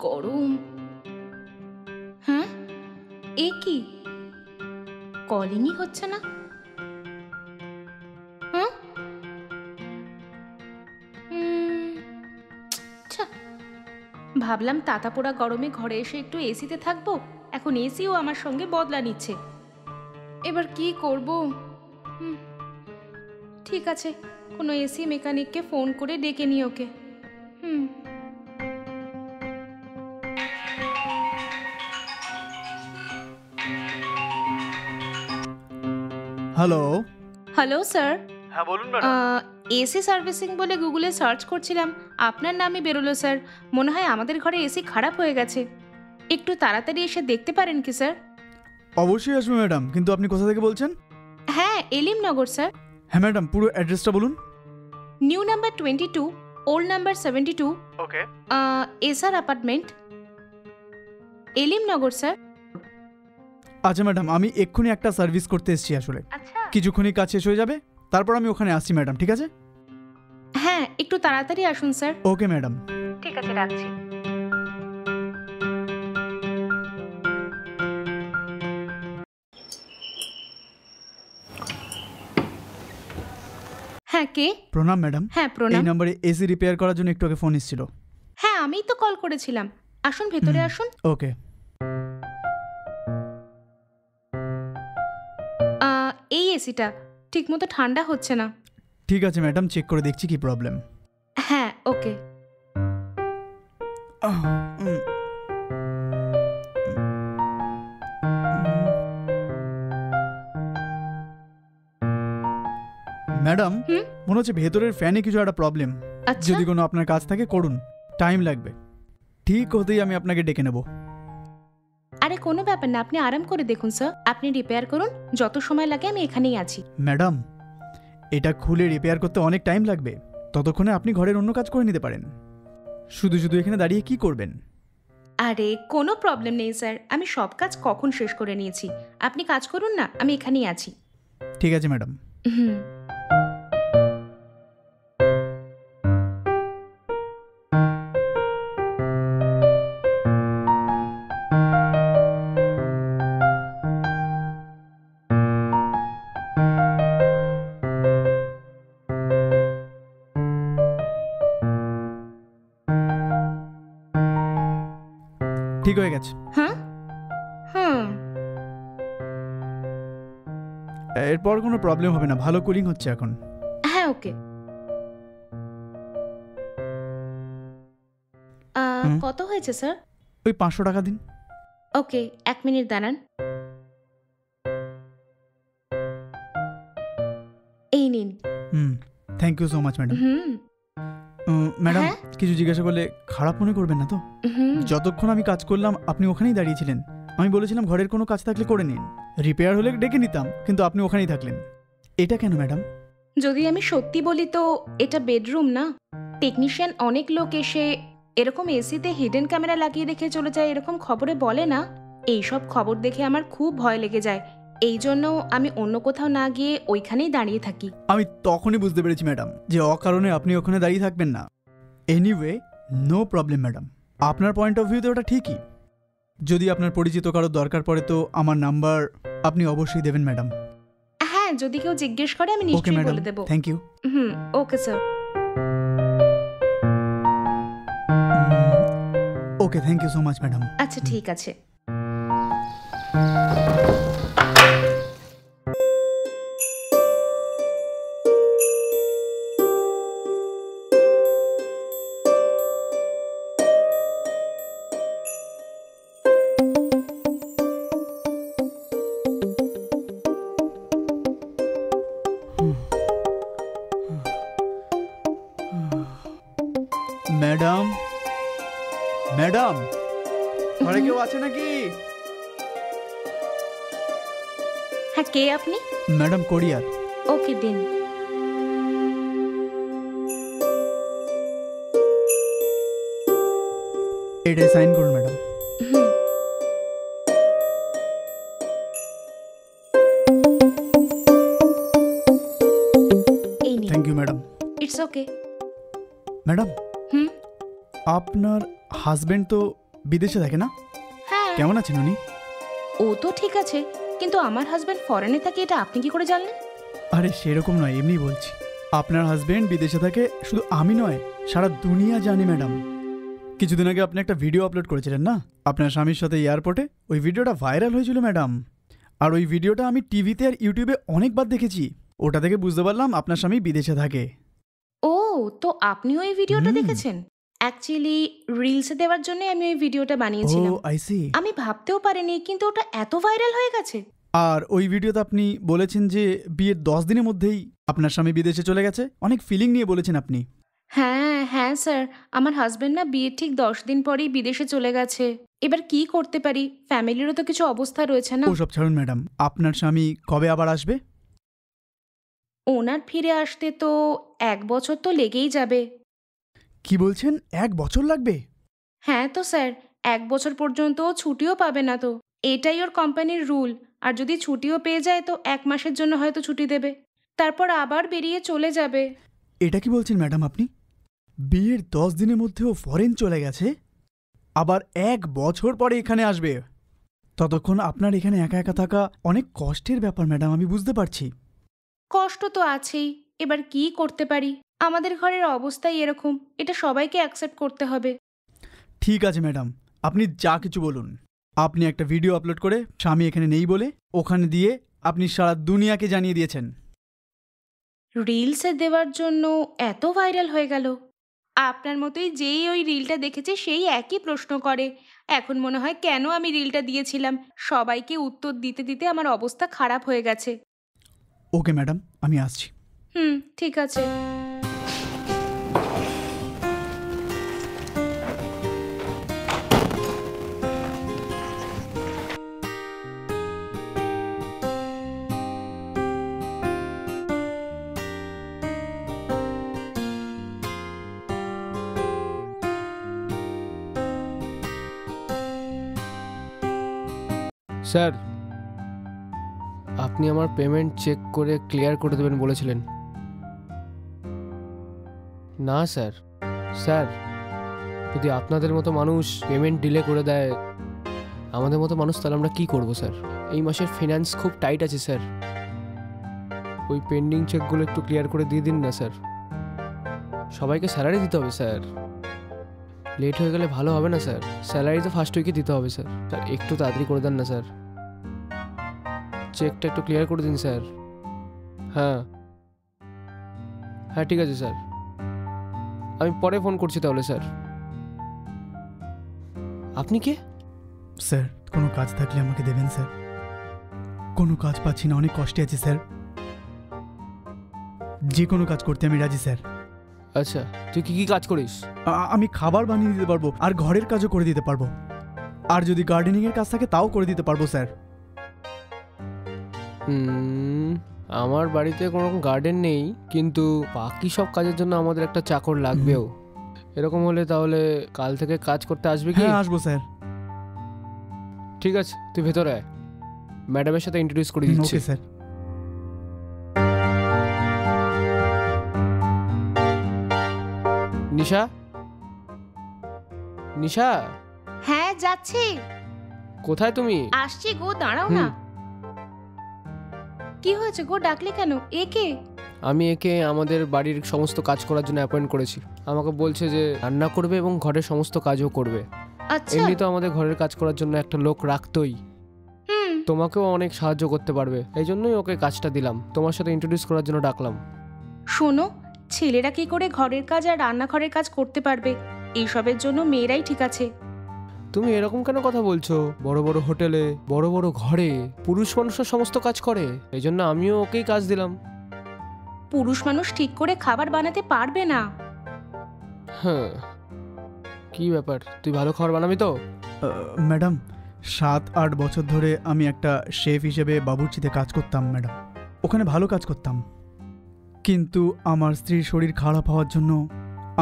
গরম। হ্যাঁ, এ কি কলিংই হচ্ছে না? হ্যাঁ, আচ্ছা, ভাবলাম তাতা পোড়া গরমে ঘরে এসে একটু এসিতে থাকবো, এখন এসিও আমার সঙ্গে বদলা নিচ্ছে। এবার কি করব? ঠিক আছে, কোনো এসি মেকানিককে ফোন করে ডেকে নিই ওকে। হ্যালো। Hello sir. হ্যাঁ বলুন ম্যাডাম। এসি সার্ভিসিং বলে গুগলে সার্চ করছিলাম, আপনার নামই বেরোলো স্যার। মনে হয় আমাদের ঘরে এসি খারাপ হয়ে গেছে, একটু তাড়াতাড়ি এসে দেখতে পারেন কি স্যার? অবশ্যই আসবে ম্যাডাম, কিন্তু আপনি কোথা থেকে বলছেন? হ্যাঁ, এলিমনগর স্যার। হ্যাঁ ম্যাডাম, পুরো অ্যাড্রেসটা বলুন। New number 22, old number 72, okay. SR apartment, এলিমনগর স্যার। আচ্ছা ম্যাডাম, আমি এক্ষুনি একটা সার্ভিস করতে এসেছি আসলে। আচ্ছা, কিছুক্ষণই কাজ শেষ হয়ে যাবে, তারপর আমি ওখানে আসছি ম্যাডাম, ঠিক আছে? হ্যাঁ, একটু তাড়াতাড়ি আসুন স্যার। Okay madam. ঠিক আছে, রাখছি। হ্যাঁ, কে? প্রণাম ম্যাডাম। হ্যাঁ, প্রণাম। এই নম্বরে এসি রিপেয়ার করার জন্য একটু আগে ফোন এসেছিল। হ্যাঁ, আমিই তো কল করেছিলাম। আসুন, ভেতরে আসুন। ওকে। এই এসিটা ঠিকমতো ঠান্ডা হচ্ছে না। ঠিক আছে ম্যাডাম, চেক করে দেখছি কি প্রবলেম। হ্যাঁ, ওকে। ম্যাডাম, মনে হচ্ছে ভেতরের ফ্যানে কিছু একটা প্রবলেম। আচ্ছা, যদি কোনো আপনার কাজ থাকে করুন, টাইম লাগবে। ঠিক হতেই আমি আপনাকে ডেকে নেব। আরে কোনো ব্যাপার না, আপনি আরাম করে দেখুন স্যার, আপনি রিপেয়ার করুন, যত সময় লাগে আমি এখানেই আছি। ম্যাডাম, এটা খুলে রিপেয়ার করতে অনেক টাইম লাগবে, ততক্ষণে আপনি ঘরের অন্য কাজ করে নিতে পারেন। শুধু শুধু এখানে দাঁড়িয়ে কি করবেন? আরে কোনো প্রবলেম নেই স্যার, আমি সব কাজ কখন শেষ করে নিয়েছি। আপনি কাজ করুন না, আমি এখানেই আছি। ঠিক আছে ম্যাডাম। হুম। ঠিক হয়ে গেছে। হ্যাঁ, হুম, এরপর কোনো প্রবলেম হবে না, ভালো কুলিং হচ্ছে এখন। হ্যাঁ, ওকে। কত হয়েছে স্যার? ওই 500 টাকা দিন। ওকে, 1 মিনিট দাঁড়ান। এই নিন। Thank you so much madam. Madam, হ্যাঁ? কিছু জিজ্ঞাসা করলে খারাপ মনে করবেন না তো? যতক্ষণ আমি কাজ করলাম আপনি ওখানেই দাঁড়িয়েছিলেন। আমি বলেছিলাম ঘরের কোনো কাজ থাকলে করে নিন, রিপেয়ার হলে ডেকে নিতাম, কিন্তু আপনি ওখানেই থাকলেন। এটা কেন ম্যাডাম? যদি আমি সত্যি বলি তো এটা বেডরুম না। টেকনিশিয়ান অনেক লোক এসে এরকম এসিতে হিডেন ক্যামেরা লাগিয়ে রেখে চলে যায়, এরকম খবরে বলে না। এইসব খবর দেখে আমার খুব ভয় লেগে যায়, এই জন্য আমি অন্য কোথাও না গিয়ে ওইখানেই দাঁড়িয়ে থাকি। আমি তখনই বুঝতে পেরেছি ম্যাডাম যে অকারণে আপনি ওখানে দাঁড়িয়ে থাকবেন না। এনিওয়ে, নো প্রবলেম ম্যাডাম, আপনার পয়েন্ট অফ ভিউতে ওটা ঠিকই। যদি আপনার পরিচিত কারোর দরকার পড়ে তো আমার নাম্বার আপনি অবশ্যই দেবেন ম্যাডাম। হ্যাঁ, যদি কেউ জিজ্ঞেস করে আমি ওকে নিশ্চয়ই ম্যাডাম, বলে দেব। Thank you. Okay sir. Okay, thank you so much madam. আচ্ছা, ঠিক আছে। ম্যাডাম, ম্যাডাম, ঘরে কেউ আছে নাকি? হ্যাঁ, কে আপনি? ম্যাডাম, কোরিয়ার। ওকে, দিন। এটাই সাইন করুন ম্যাডাম। এই নিন। Thank you madam. It's okay. Madam, আপনার হাজবেন্ড তো বিদেশে থাকে না? হ্যাঁ, কেমন আছেন উনি? ও তো ঠিক আছে, কিন্তু আমার হাজবেন্ড ফরেনে থাকে, এটা আপনি কি করে জানলেন? আরে সেরকম নয়, এমনি বলছি। আপনার হাজবেন্ড বিদেশে থাকে শুধু আমি নয়, সারা দুনিয়া জানে ম্যাডাম। কিছুদিন আগে আপনি একটা ভিডিও আপলোড করেছিলেন না আপনার স্বামীর সাথে এয়ারপোর্টে? ওই ভিডিওটা ভাইরাল হয়েছিল ম্যাডাম। আর ওই ভিডিওটা আমি টিভিতে আর ইউটিউবে অনেকবার দেখেছি। ওটা থেকে বুঝতে পারলাম আপনার স্বামী বিদেশে থাকে। ও, তো আপনিও এই ভিডিওটা হুম। দেখেছেন? অ্যাকচুয়ালি রিলসে দেওয়ার জন্য আমি ওই ভিডিওটা ও বানিয়েছিলাম। I see. আমি ভাবতেও পারিনি, কিন্তু ওটা এত ভাইরাল হয়ে গেছে। আর ওই ভিডিওতে আপনি বলেছেন যে বিয়ের 10 দিনের মধ্যেই আপনার স্বামী বিদেশে চলে গেছে। অনেক ফিলিং নিয়ে বলেছেন আপনি। হ্যাঁ হ্যাঁ স্যার, আমার হাজবেন্ড না বিয়ের ঠিক 10 দিন পরেই বিদেশে চলে গেছে। এবার কি করতে পারি, ফ্যামিলিরও তো কিছু অবস্থা রয়েছে না। ওসব ছাড়ুন ম্যাডাম, আপনার স্বামী কবে আবার আসবে? ওনার ফিরে আসতে তো 1 বছর তো লেগেই যাবে। কি বলছেন, 1 বছর লাগবে? হ্যাঁ তো স্যার, 1 বছর পর্যন্ত ও ছুটিও পাবে না তো। এটাই ওর কোম্পানির রুল। আর যদি ছুটিও পেয়ে যায় তো 1 মাসের জন্য হয়তো ছুটি দেবে, তারপর আবার বেরিয়ে চলে যাবে। এটা কি বলছেন ম্যাডাম আপনি? বিয়ের 10 দিনের মধ্যেও ফরেন চলে গেছে, আবার 1 বছর পরে এখানে আসবে? ততক্ষণ আপনার এখানে একা একা থাকা অনেক কষ্টের ব্যাপার ম্যাডাম, আমি বুঝতে পারছি। কষ্ট তো আছেই, এবার কি করতে পারি, আমাদের ঘরের অবস্থাই এরকম, এটা সবাইকে অ্যাকসেপ্ট করতে হবে। ঠিক আছে ম্যাডাম, আপনি যা কিছু বলুন। আপনি একটা ভিডিও আপলোড করে স্বামী এখানে নেই বলে ওখানে দিয়ে আপনি সারা দুনিয়াকে জানিয়ে দিয়েছেন। রিলসে দেওয়ার জন্য এত ভাইরাল হয়ে গেল। আপনার মতোই যেই ওই রিলটা দেখেছে সেই একই প্রশ্ন করে। এখন মনে হয় কেন আমি রিলটা দিয়েছিলাম, সবাইকে উত্তর দিতে দিতে আমার অবস্থা খারাপ হয়ে গেছে। ওকে ম্যাডাম, আমি আসছি। ঠিক আছে। স্যার, আপনি আমার পেমেন্ট চেক করে ক্লিয়ার করে দেবেন বলেছিলেন। না স্যার, স্যার যদি আপনাদের মতো মানুষ পেমেন্ট ডিলে করে দেয় আমাদের মতো মানুষ, তাহলে আমরা কী করবো স্যার? এই মাসের ফিনান্স খুব টাইট আছে স্যার। ওই পেন্ডিং চেকগুলো একটু ক্লিয়ার করে দিয়ে দিন না স্যার। সবাইকে স্যালারি দিতে হবে স্যার, লেট হয়ে গেলে ভালো হবে না স্যার। স্যালারি তো ফার্স্ট উইকে দিতে হবে স্যার। স্যার একটু তাড়াতাড়ি করে দেন না স্যার, চেকটা একটু ক্লিয়ার করে দিন স্যার। হ্যাঁ হ্যাঁ ঠিক আছে স্যার, আমি পরে ফোন করছি তাহলে স্যার। আপনি কে? স্যার, কোনো কাজ থাকলে আমাকে দেবেন স্যার। কোনো কাজ পাচ্ছি না, অনেক কষ্টে আছি স্যার। যে কোনো কাজ করতে আমি রাজি স্যার। আচ্ছা, তুই কি কি কাজ করিস? আমি খাবার বানিয়ে দিতে পারবো, আর ঘরের কাজও করে দিতে পারবো। আর যদি গার্ডেনিংয়ের কাজ থাকে তাও করে দিতে পারবো স্যার। আমার বাড়িতে কোনো রকম গার্ডেন নেই, কিন্তু বাকি সব কাজের জন্য আমাদের একটা চাকর লাগবেও। এরকম হলে তাহলে কাল থেকে কাজ করতে আসবে কি? হ্যাঁ আসবো স্যার। ঠিক আছে, তুই ভেতরে আয়, ম্যাডামের সাথে ইন্ট্রোডিউস করে দিচ্ছি। Okay sir. নিশা, নিশা হ্যাঁ যাচ্ছি। কোথায় তুমি? আসছি গো, দাঁড়াও না। কি হয়েছে গো, ডাকলে কেন? একে? আমি একে আমাদের বাড়ির সমস্ত কাজ করার জন্য অ্যাপয়েন্ট করেছি। আমাকে বলছে যে রান্না করবে এবং ঘরের সমস্ত কাজও করবে। আচ্ছা। এমনি তো আমাদের ঘরের কাজ করার জন্য একটা লোক রাখতোই, হুম। তোমাকেও অনেক সাহায্য করতে পারবে, এই জন্যই ওকে কাজটা দিলাম। তোমার সাথে ইন্ট্রোডিউস করার জন্য ডাকলাম। শোনো, ছেলেরা কি করে ঘরের কাজ আর রান্নাঘরের কাজ করতে পারবে? এইসবের জন্য মেয়েরাই ঠিক আছে। তুমি এরকম কেন কথা বলছো? বড় বড় হোটেলে, বড় বড় ঘরে পুরুষ মানুষের সমস্ত কাজ করে, এই জন্য আমিও ওকেই কাজ দিলাম। পুরুষ মানুষ ঠিক করে খাবার বানাতে পারবে না। হ্যাঁ, কি ব্যাপার, তুই ভালো খাবার বানাবি তো? ম্যাডাম, 7-8 বছর ধরে আমি একটা শেফ হিসেবে বাবুর্চিতে কাজ করতাম ম্যাডাম। ওখানে ভালো কাজ করতাম, কিন্তু আমার স্ত্রীর শরীর খারাপ হওয়ার জন্য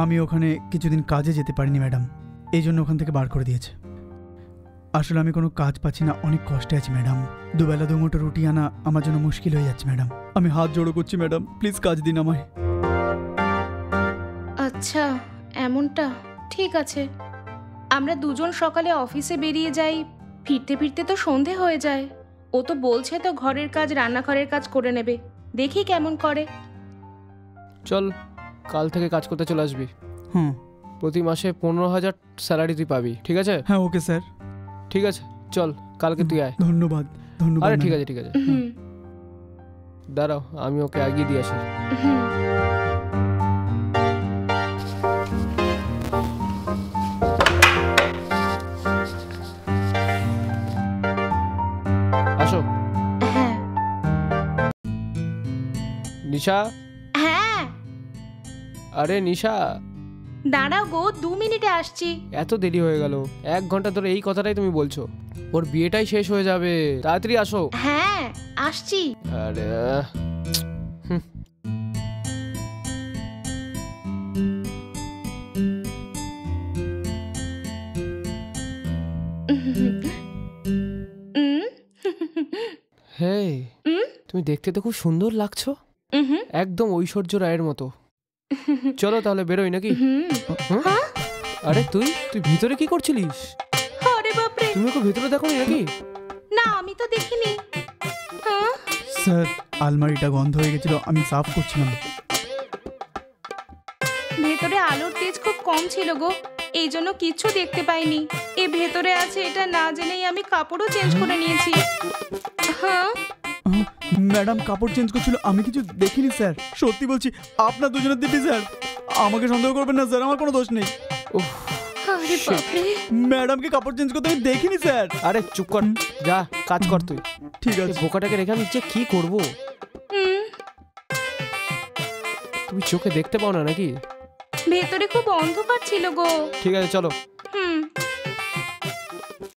আমি ওখানে কিছুদিন কাজে যেতে পারিনি ম্যাডাম। এই জন্য ওখান থেকে বার করে দিয়েছে। আসলে আমি কোনো কাজ পাচ্ছি না, অনেক কষ্টে আছি ম্যাডাম। দুবেলা দুমুঠো রুটি আনা আমার জন্য মুশকিল হয়ে যাচ্ছে ম্যাডাম। আমি হাত জোড়ো করছি ম্যাডাম, প্লিজ কাজ দিন আমায়। আচ্ছা, এমনটা? ঠিক আছে, আমরা দুজন সকালে অফিসে বেরিয়ে যাই, ফিরতে ফিরতে তো সন্ধে হয়ে যায়। ও তো বলছে তো ঘরের কাজ, রান্নাঘরের কাজ করে নেবে, দেখি কেমন করে। চল কাল থেকে কাজ করতে চলে আসবি। হুম। প্রতি মাসে 15,000 স্যালারি তুই পাবি, ঠিক আছে? হ্যাঁ ওকে স্যার। ঠিক আছে চল কালকে তুই আয়। ধন্যবাদ ধন্যবাদ। আরে ঠিক ম্যাডাম। আছে ঠিক আছে, হুম দাঁড়াও আমি ওকে আগিয়ে দিয়ে আসি। হুম। আসো। হ্যাঁ নিশা, হ্যাঁ, আরে নিশা, দাঁড়াও গো, 2 মিনিটে আসছি। এত দেরি হয়ে গেল, 1 ঘন্টা ধরে এই কথাটাই তুমি বলছো। ওর বিয়েটাই শেষ হয়ে যাবে, তাড়াতাড়ি আসো। হ্যাঁ আসছি। আরে হুম। উম, হে, উম, তুমি দেখতে তো খুব সুন্দর লাগছো, উহুম, একদম ঐশ্বর্য রায়ের মতো। চলো তাহলে বেরোই নাকি? হুম। হুম? হ্যাঁ? আরে তুই তুই ভিতরে কি করছিলিস? আরে বাপরে, তুমি ওকে ভিতরে দেখোনি নাকি? না আমি তো দেখিনি। হ্যাঁ? স্যার আলমারিটা গন্ধ হয়ে গেছিল, আমি সাফ করছিলাম। ভেতরে আলোর তেজ খুব কম ছিল গো, এই জন্য কিচ্ছু দেখতে পাইনি। এ ভেতরে আছে এটা না জেনেই আমি কাপড়ও চেঞ্জ করে নিয়েছি। হ্যাঁ ম্যাডাম কাপড় চেঞ্জ করছিল, আমি কিছু দেখিনি স্যার, সত্যি বলছি। আপনার দুজনের দিব্যি স্যার, আমাকে সন্দেহ করবেন না স্যার, আমার কোনো দোষ নেই। উফ, আরে Shit. বাপরে। ম্যাডামকে কাপড় চেঞ্জ করতে আমি দেখিনি স্যার। আরে চুপ কর, যা কাজ কর তুই। ঠিক এই আছে। বোকাটাকে রেখে আমি যে কি করব? হুম, তুমি চোখে দেখতে পাও না নাকি? ভেতরে খুব অন্ধকার ছিল গো। ঠিক আছে চলো।